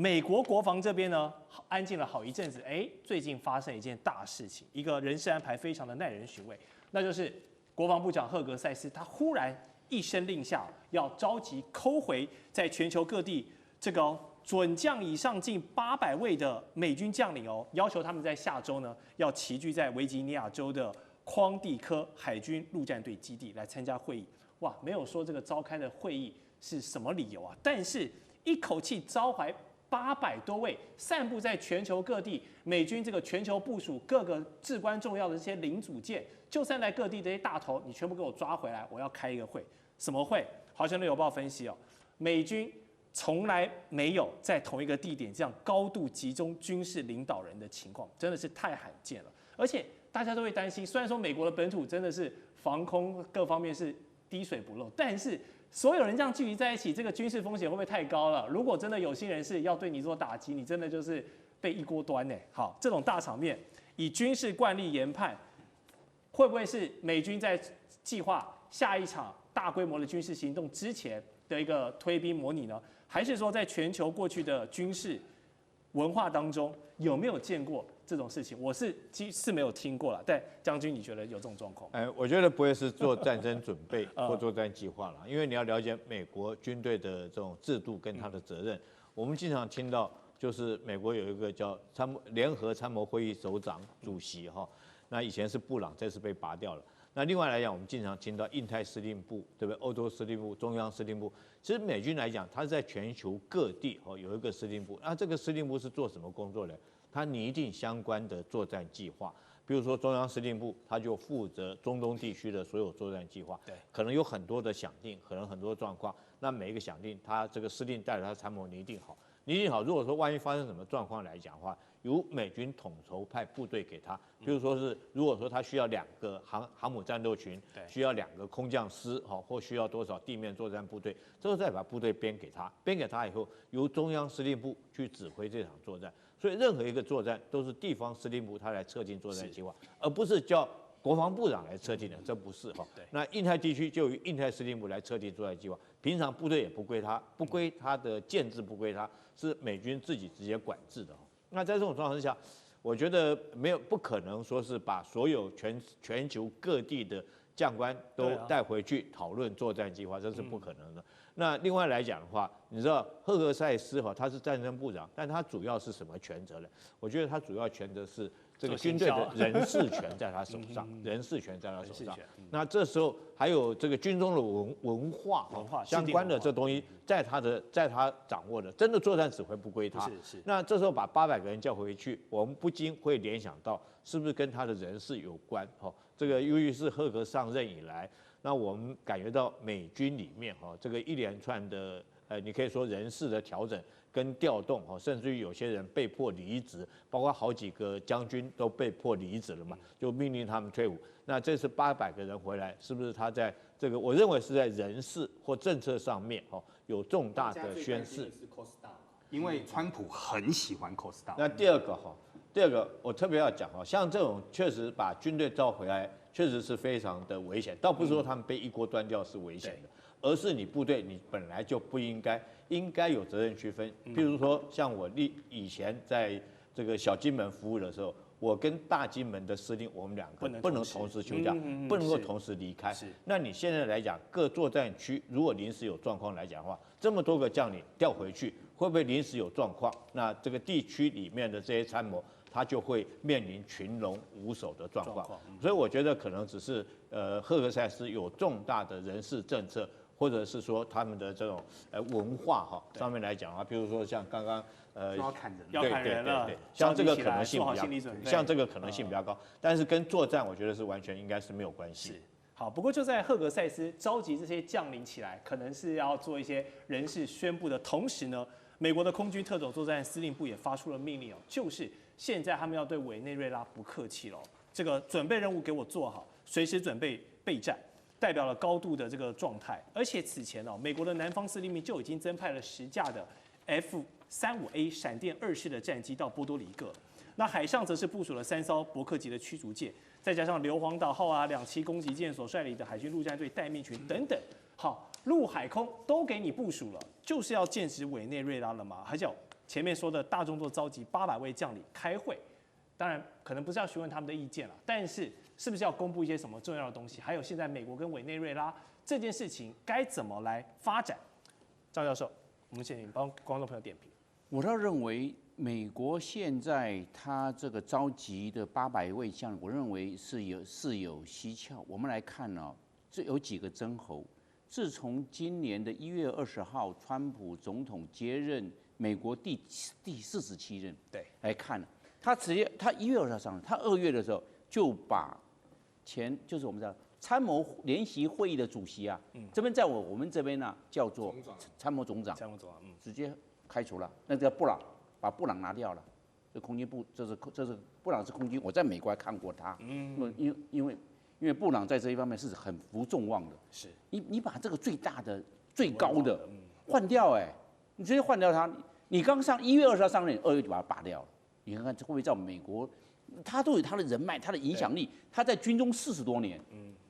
美国国防这边呢，安静了好一阵子，最近发生一件大事情，一个人事安排非常的耐人寻味，那就是国防部长赫格塞斯他忽然一声令下，要召集扣回在全球各地这个准将以上近800位的美军将领要求他们在下周呢要齐聚在维吉尼亚州的匡蒂科海军陆战队基地来参加会议。哇，没有说这个召开的会议是什么理由啊？但是一口气召回800多位散布在全球各地美军这个全球部署各个至关重要的这些零组件，就算在各地这些大头，你全部给我抓回来，我要开一个会。什么会？华盛顿邮报分析美军从来没有在同一个地点这样高度集中军事领导人的情况，真的是太罕见了。而且大家都会担心，虽然说美国的本土真的是防空各方面是滴水不漏，但是所有人这样聚集在一起，这个军事风险会不会太高了？如果真的有心人士要对你做打击，你真的就是被一锅端呢。好，这种大场面，以军事惯例研判，会不会是美军在计划下一场大规模的军事行动之前的一个推兵模拟呢？还是说在全球过去的军事文化当中有没有见过这种事情？我是没有听过了，但将军你觉得有这种状况？我觉得不会是做战争准备或作战计划了，因为你要了解美国军队的这种制度跟他的责任。我们经常听到，就是美国有一个叫联合参谋会议首长主席那以前是布朗，这次被拔掉了。那另外来讲，我们经常听到印太司令部，对不对？欧洲司令部、中央司令部。其实美军来讲，它是在全球各地有一个司令部。那这个司令部是做什么工作的？它拟定相关的作战计划。比如说中央司令部，它就负责中东地区的所有作战计划。对，可能有很多的想定，可能很多状况。那每一个想定，它这个司令带着他参谋拟定好。拟定好，如果说万一发生什么状况来讲的话，由美军统筹派部队给他，比如说是如果说他需要2个航母战斗群，需要2个空降师，或需要多少地面作战部队，这个再把部队编给他，编给他以后，由中央司令部去指挥这场作战。所以任何一个作战都是地方司令部他来测定作战计划，而不是叫国防部长来测定的，这不是那印太地区就由印太司令部来测定作战计划，平常部队也不归他，不归他的建制，不归他，是美军自己直接管制的。那在这种状况之下，我觉得不可能说是把所有全球各地的将官都带回去讨论作战计划，这是不可能的。那另外来讲的话，你知道赫格塞斯他是战争部长，但他主要是什么权责呢？我觉得他主要权责是这个军队的人事权在他手上，人事权在他手上。那这时候还有这个军中的文化相关的这东西，在他掌握的，真的作战指挥不归他。那这时候把800个人叫回去，我们不禁会联想到，是不是跟他的人事有关？这个由于是赫格上任以来，那我们感觉到美军里面这个一连串的你可以说人事的调整跟调动甚至于有些人被迫离职，包括好几个将军都被迫离职了嘛，就命令他们退伍。那这次800个人回来，是不是他在这个我认为是在人事或政策上面有重大的宣示？因为川普很喜欢 cost down。那第二个我特别要讲像这种确实把军队召回来，确实是非常的危险。倒不是说他们被一锅端掉是危险的，而是你部队你本来就不应该有责任区分。譬如说像我以前在这个小金门服务的时候，我跟大金门的司令，我们2个不能同时休假，不能够同时离开。那你现在来讲，各作战区如果临时有状况来讲的话，这么多个将领调回去，会不会临时有状况？那这个地区里面的这些参谋，他就会面临群龙无首的状况。所以我觉得可能只是赫格塞斯有重大的人事政策，或者是说他们的这种文化上面来讲比如说像刚刚要砍人，要砍人了，像这个可能性比较，像这个可能性比较高，但是跟作战我觉得是完全应该是没有关系。好，不过就在赫格塞斯召集这些将领起来，可能是要做一些人事宣布的同时呢，美国的空军特种作战司令部也发出了命令就是现在他们要对委内瑞拉不客气了，这个准备任务给我做好，随时准备备战，代表了高度的这个状态。而且此前美国的南方司令部就已经增派了10架的 F-35A 闪电2式的战机到波多黎各，那海上则是部署了3艘伯克级的驱逐舰，再加上硫磺岛号2栖攻击舰所率领的海军陆战队待命群等等，好，陆海空都给你部署了，就是要剑指委内瑞拉了嘛？还叫前面说的大动作召集800位将领开会，当然可能不是要询问他们的意见了，但是是不是要公布一些什么重要的东西？还有现在美国跟委内瑞拉这件事情该怎么来发展？张教授，我们请帮观众朋友点评。我倒认为，美国现在他这个召集的800位将领，我认为是有蹊跷。我们来看呢、这有几个征候。自从今年的1月20号，川普总统接任美国第47任，对，来看，他1月20号上任，他2月的时候就把就是我们的参谋联席会议的主席啊，这边在我们这边呢、叫做参谋总长，直接开除了，那个布朗把布朗拿掉了，这空军部这是布朗是空军，我在美国还看过他，因为布朗在这一方面是很服众望的，是你把这个最大的最高的换掉你直接换掉他，你刚上1月20号上任，2月就把他拔掉了，你看看这会不会在美国？他都有他的人脉，他的影响力，他在军中40多年，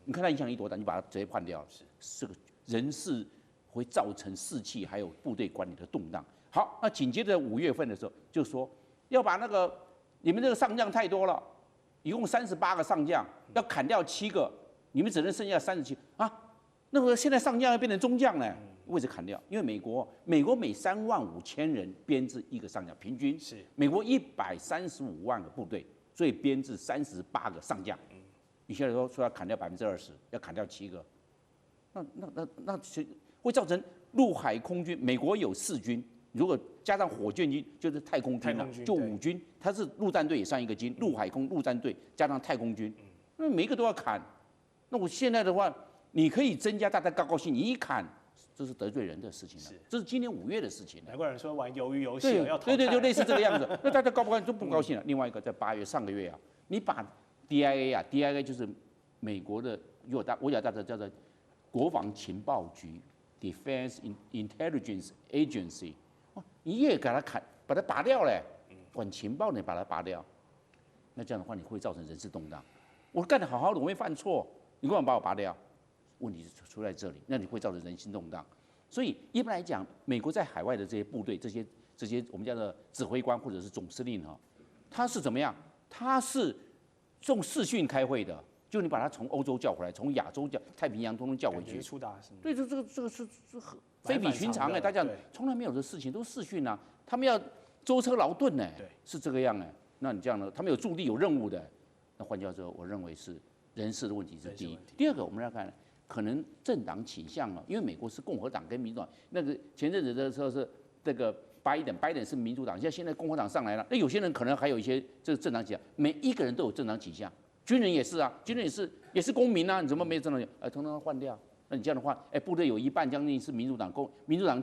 你看他影响力多大，你把他直接换掉了，这个人事会造成士气还有部队管理的动荡。好，那紧接着5月份的时候就说要把你们这个上将太多了，一共38个上将，要砍掉7个，你们只能剩下37啊。那么现在上将要变成中将呢？为什么砍掉？因为美国每35000人编制一个上将，平均是美国135万个部队，所以编制38个上将。你现在说要砍掉20%，要砍掉7个，那会造成陆海空军，美国有4军，如果加上火箭军就是太空军了，就5军，它是陆战队也算一个军，陆海空陆战队加上太空军，那每一个都要砍。那我现在的话，你可以增加，大家高高兴，你一砍，这是得罪人的事情了，这是今年5月的事情了。难怪有人说玩鱿鱼游戏要淘汰，对，就类似这个样子。那大家高不高兴都不高兴了。另外一个在8月上个月啊，你把 DIA 就是美国的我有大家叫做国防情报局 （Defense Intelligence Agency）， 你也给他把它拔掉了，管情报你把它拔掉，那这样的话你会造成人事动荡。我干得好好的，我没犯错，你干嘛把我拔掉？问题是出在这里，那你会造成人心动荡。所以一般来讲，美国在海外的这些部队，这些我们叫做指挥官或者是总司令他是怎么样？他是用视讯开会的，就你把他从欧洲叫回来，从亚洲太平洋通通叫回去。对，这个是非比寻常大家从来没有的事情，都视讯啊，他们要舟车劳顿是这个样那你这样呢？他们有驻地有任务的，那换句话说，我认为是人事的问题是第一。第二个，我们来看。可能政党倾向因为美国是共和党跟民主党，那个前阵子的时候是这个拜登是民主党，现在共和党上来了，那有些人可能还有一些这个政党倾向，每一个人都有政党倾向，军人也是啊，军人也是公民啊，你怎么没有政党倾向？统统换掉。那你这样的话，部队有一半将近是民主党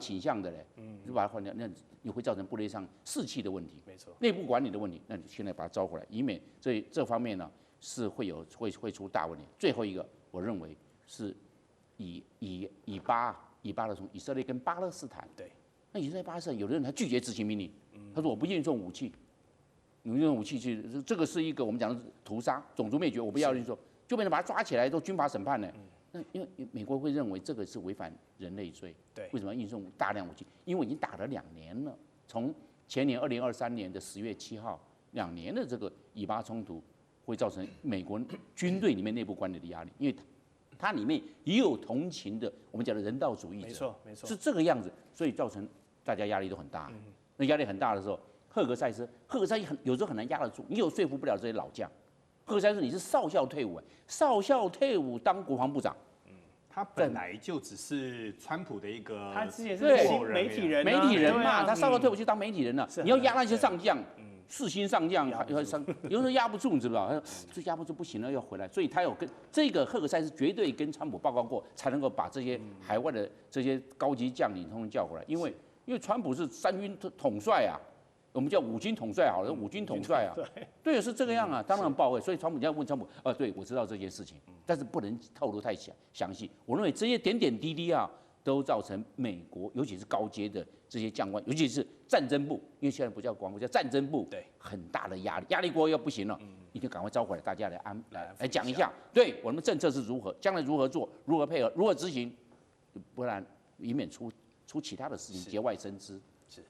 倾向的嘞，就把它换掉，那你会造成部队上士气的问题，没错，内部管理的问题，那你现在把它招回来，以免这方面呢是会出大问题。最后一个，我认为。是以巴的从以色列跟巴勒斯坦，对，那以色列巴勒斯坦有的人他拒绝执行命令，他说我不运送武器，你运送武器去，这个是一个我们讲的屠杀、种族灭绝，我不要运送，就变成把他抓起来做军法审判呢。那因为美国会认为这个是违反人类罪，对，为什么要运送大量武器？因为已经打了2年了，从前年2023年的10月7号，2年的这个以巴冲突会造成美国军队里面内部管理的压力，因为它里面也有同情的，我们讲的人道主义者，没错，是这个样子，所以造成大家压力都很大。那压力很大的时候，赫格塞斯有时候很难压得住，你有说服不了这些老将。赫格塞斯你是少校退伍当国防部长，他本来就只是川普的一个，他之前是媒体人嘛，他少校退伍去当媒体人了，你要压那些上将。4星上将，有时候压不住，你知不知道？这压不住不行了，要回来。所以他有跟这个赫格塞斯绝对跟川普报告过，才能够把这些海外的这些高级将领通通叫回来。因为川普是3军统帅啊，我们叫5军统帅好了，5军统帅啊，对，是这个样啊，当然报备。所以川普你要问川普，对我知道这件事情，但是不能透露太详细。我认为这些点点滴滴啊，都造成美国，尤其是高阶的这些将官，尤其是战争部，因为现在不叫国防部，叫战争部，对，很大的压力，压力过后又不行了，一定赶快召回来，大家来讲一下，对我们政策是如何，将来如何做，如何配合，如何执行，不然以免出其他的事情，节外生枝。是。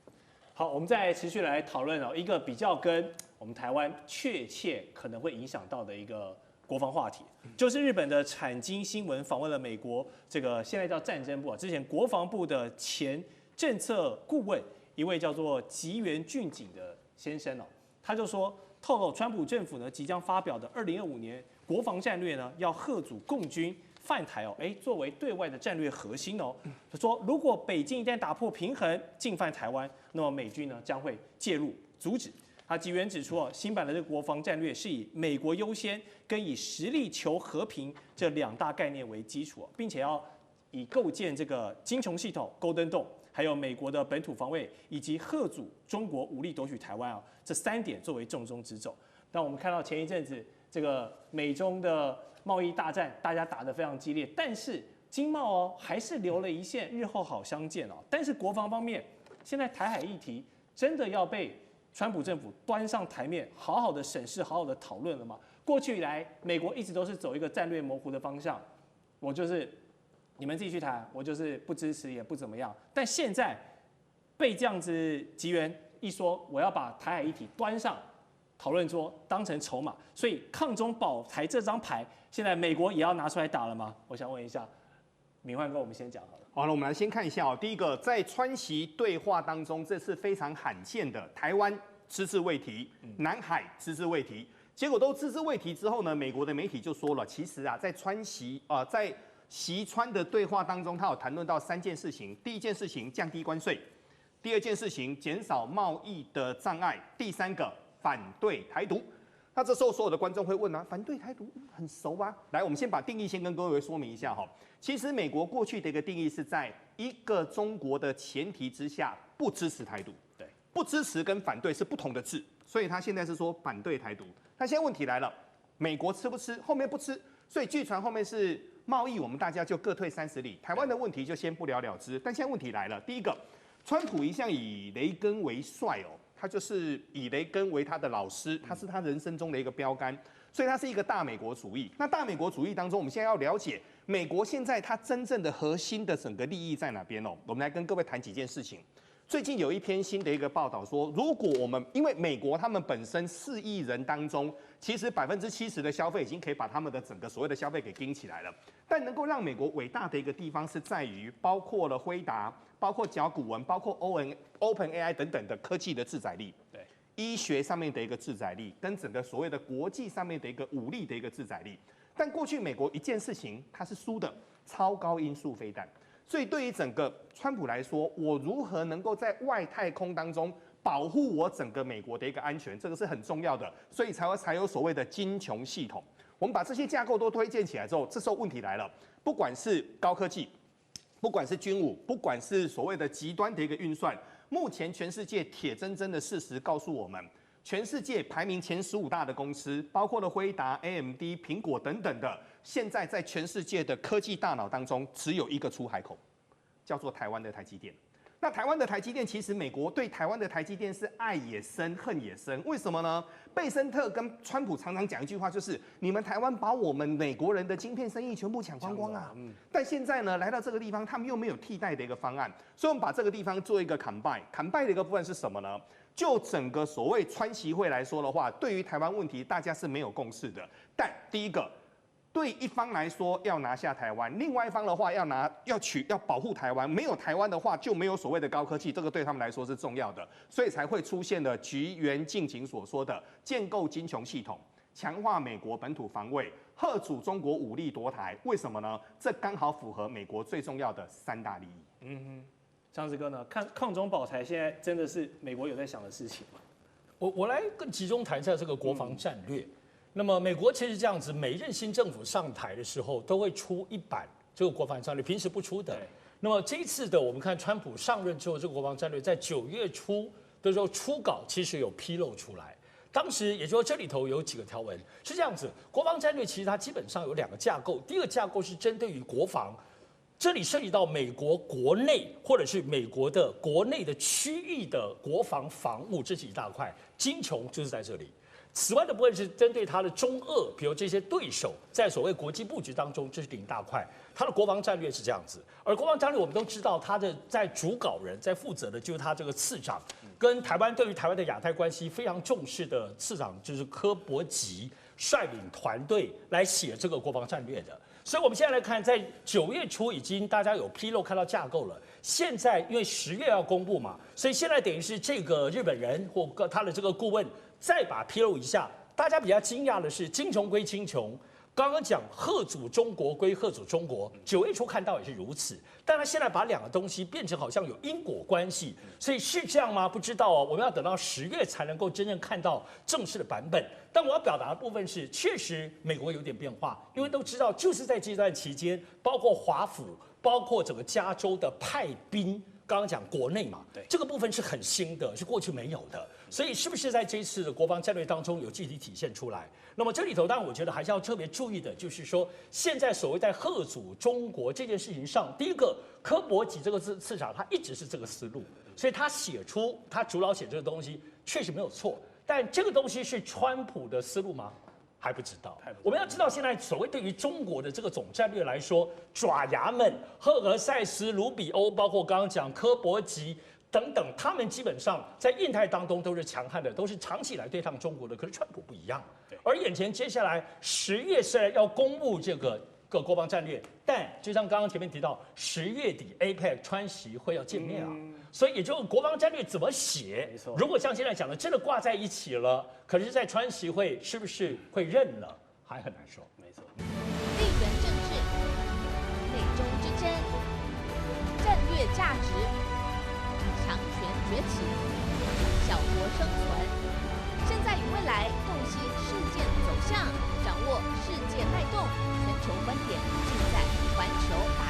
好，我们再持续来讨论一个比较跟我们台湾确切可能会影响到的一个国防话题，就是日本的产经新闻访问了美国这个现在叫战争部之前国防部的前政策顾问一位叫做吉原俊景的先生他就说透露川普政府呢即将发表的2025年国防战略呢要嚇阻共军犯台作为对外的战略核心他说如果北京一旦打破平衡进犯台湾，那么美军呢将会介入阻止。吉原指出新版的这个国防战略是以美国优先跟以实力求和平这2大概念为基础，并且要以构建这个金琼系统 Golden Dome， 还有美国的本土防卫以及嚇阻中国武力夺取台湾这3点作为重中之重。但我们看到前一阵子这个美中的贸易大战，大家打得非常激烈，但是经贸还是留了一线，日后好相见但是国防方面，现在台海议题真的要被川普政府端上台面，好好的审视，好好的讨论了吗？过去以来，美国一直都是走一个战略模糊的方向，我就是你们自己去谈，我就是不支持也不怎么样。但现在被这样子吉原一说，我要把台海议题端上讨论桌当成筹码，所以抗中保台这张牌，现在美国也要拿出来打了吗？我想问一下，敏焕哥，我们先讲好了。好了，我们来先看一下第一个，在川习对话当中，这次非常罕见的台湾只字未提，南海只字未提，结果都只字未提之后呢，美国的媒体就说了，其实在在习川的对话当中，他有谈论到3件事情，第一件事情降低关税，第2件事情减少贸易的障碍，第3个反对台独。那这时候所有的观众会问反对台独很熟吧？来，我们先把定义先跟各位说明一下其实美国过去的一个定义是在一个中国的前提之下，不支持台独。对，不支持跟反对是不同的字，所以他现在是说反对台独。那现在问题来了，美国吃不吃？后面不吃，所以据传后面是贸易，我们大家就各退30里。台湾的问题就先不了了之。但现在问题来了，第一个，川普一向以雷根为帅他就是以雷根为他的老师，他是他人生中的一个标杆，所以他是一个大美国主义。那大美国主义当中，我们现在要了解美国现在它真正的核心的整个利益在哪边我们来跟各位谈几件事情。最近有一篇新的一个报道说，如果我们因为美国他们本身4亿人当中，其实70%的消费已经可以把他们的整个所谓的消费给盯起来了，但能够让美国伟大的一个地方是在于，包括了辉达，包括甲骨文，包括 OpenAI 等等的科技的制载力，对，医学上面的一个制载力，跟整个所谓的国际上面的一个武力的一个制载力。但过去美国一件事情它是输的，超高音速飞弹。所以对于整个川普来说，我如何能够在外太空当中保护我整个美国的一个安全，这个是很重要的，所以才有所谓的金琼系统。我们把这些架构都推荐起来之后，这时候问题来了，不管是高科技，不管是军武，不管是所谓的极端的一个运算，目前全世界铁铮铮的事实告诉我们，全世界排名前15大的公司，包括了辉达、AMD、苹果等等的，现在在全世界的科技大脑当中，只有一个出海口，叫做台湾的台积电。那台湾的台积电，其实美国对台湾的台积电是爱也深，恨也深。为什么呢？贝森特跟川普常常讲一句话，就是你们台湾把我们美国人的晶片生意全部抢光光啊。但现在呢，来到这个地方，他们又没有替代的一个方案，所以我们把这个地方做一个combine 的一个部分是什么呢？就整个所谓川习会来说的话，对于台湾问题，大家是没有共识的。但第一个，对一方来说要拿下台湾，另外一方的话要保护台湾，没有台湾的话就没有所谓的高科技，这个对他们来说是重要的，所以才会出现了菊原进行所说的建构金琼系统，强化美国本土防卫，嚇阻中国武力夺台。为什么呢？这刚好符合美国最重要的3大利益。张志哥呢？抗中保台现在真的是美国有在想的事情吗？我来更集中谈一下这个国防战略。那么美国其实这样子，每一任新政府上台的时候都会出一版这个国防战略，平时不出的。那么这一次的，我们看川普上任之后，这个国防战略在9月初的时候初稿其实有披露出来。当时也就是说，这里头有几个条文是这样子，国防战略其实它基本上有2个架构，第一个架构是针对于国防。这里涉及到美国国内或者是美国的国内的区域的国防防务，这是一大块，金琼就是在这里。此外的部分是针对它的中俄，比如这些对手，在所谓国际布局当中，这是另一大块。它的国防战略是这样子，而国防战略我们都知道，它的在主稿人在负责的就是他这个次长跟台湾对于台湾的亚太关系非常重视的次长就是柯博吉率领团队来写这个国防战略的。所以我们现在来看，在9月初已经大家有披露看到架构了。现在因为10月要公布嘛，所以现在等于是这个日本人或他的这个顾问再把披露一下。大家比较惊讶的是，精穷归精穷。刚刚讲贺祖中国归贺祖中国，9月初看到也是如此，但他现在把两个东西变成好像有因果关系，所以是这样吗？不知道哦，我们要等到10月才能够真正看到正式的版本。但我要表达的部分是，确实美国有点变化，因为都知道就是在这段期间，包括华府，包括整个加州的派兵。刚刚讲国内嘛，对这个部分是很新的，是过去没有的，所以是不是在这一次的国防战略当中有具体体现出来？那么这里头，当然我觉得还是要特别注意的，就是说现在所谓在贺祖中国这件事情上，第一个柯博吉这个次长他一直是这个思路，所以他主导写这个东西确实没有错，但这个东西是川普的思路吗？还不知道。我们要知道，现在所谓对于中国的这个总战略来说，爪牙们、赫尔塞斯、卢比欧，包括刚刚讲柯博吉等等，他们基本上在印太当中都是强悍的，都是长期以来对抗中国的。可是川普不一样，而眼前接下来10月虽然要公布这个国防战略，但就像刚刚前面提到，10月底 APEC 川习会要见面啊，所以也就是国防战略怎么写，如果像现在讲的真的挂在一起了，可是，在川习会是不是会认了，还很难说。没错，地缘政治、美中之争、战略价值、强权崛起、小国生存，现在与未来洞悉事件走向，掌握世界脉动，全球观点尽在环球。